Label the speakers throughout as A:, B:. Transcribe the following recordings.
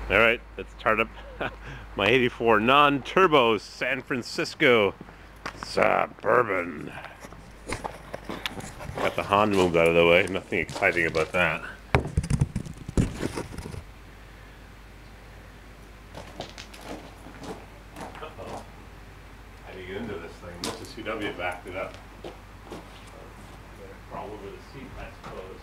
A: Alright, let's start up my 84 non-turbo San Francisco Suburban. Got the Honda moved out of the way, nothing exciting about that. Uh-oh. How do you get into this thing? Mr. CW backed it up. Better crawl over the seat, I suppose.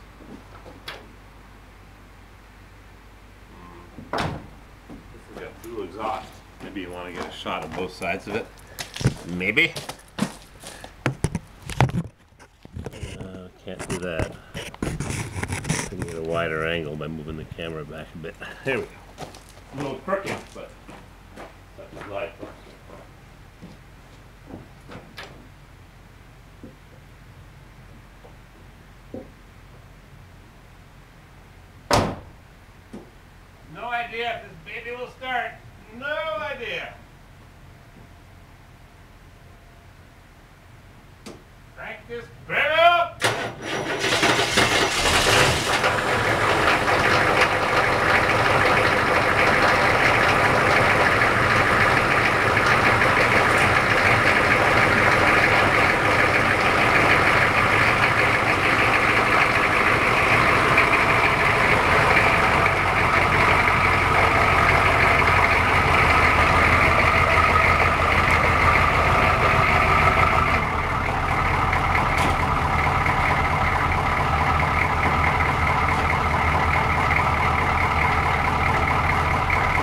A: This has got dual exhaust. Maybe you want to get a shot of both sides of it. Maybe. Can't do that. Can get a wider angle by moving the camera back a bit. There we go. A little crooked, but such is life. No idea if this baby will start. No idea. Crank this baby up.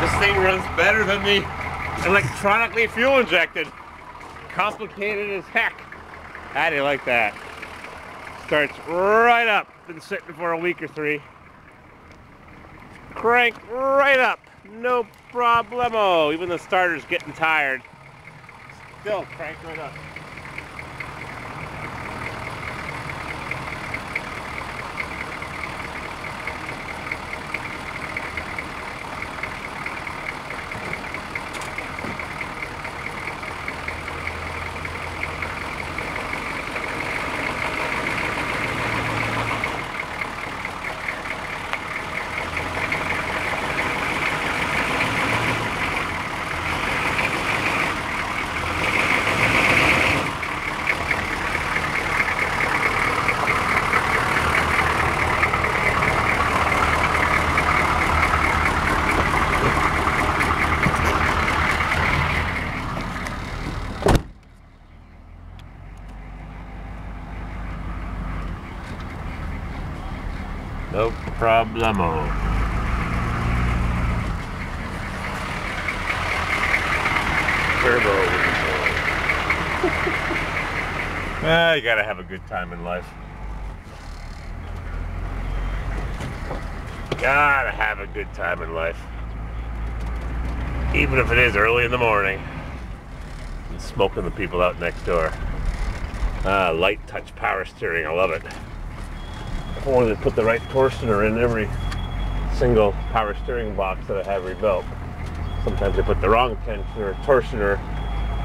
A: This thing runs better than the electronically fuel injected. Complicated as heck. How do you like that? Starts right up. Been sitting for a week or three. Crank right up. No problemo. Even the starter's getting tired. Still crank right up. No problemo. Turbo Weasel. You gotta have a good time in life. Gotta have a good time in life. Even if it is early in the morning. And smoking the people out next door. Light touch power steering, I love it. If I wanted to put the right torsioner in every single power steering box that I have rebuilt. Sometimes I put the wrong tensioner, torsioner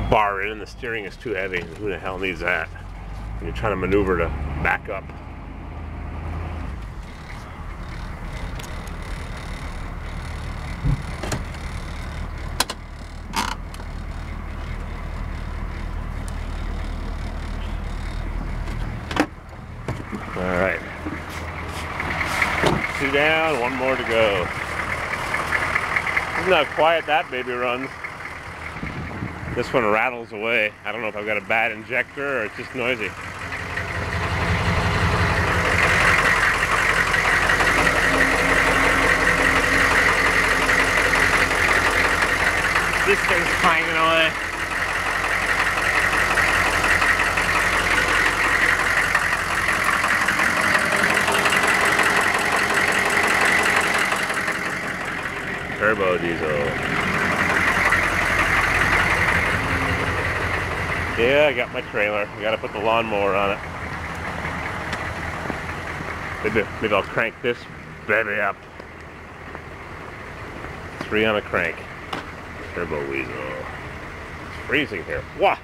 A: bar in and the steering is too heavy. Who the hell needs that? When you're trying to maneuver to back up. All right. 2 down, 1 more to go. Isn't how quiet that baby runs. This one rattles away. I don't know if I've got a bad injector or it's just noisy. This thing's clanging away. Turbo diesel. Yeah, I got my trailer. I gotta put the lawnmower on it. Maybe I'll crank this baby up. 3 on a crank. Turbo Weasel. It's freezing here. Wah!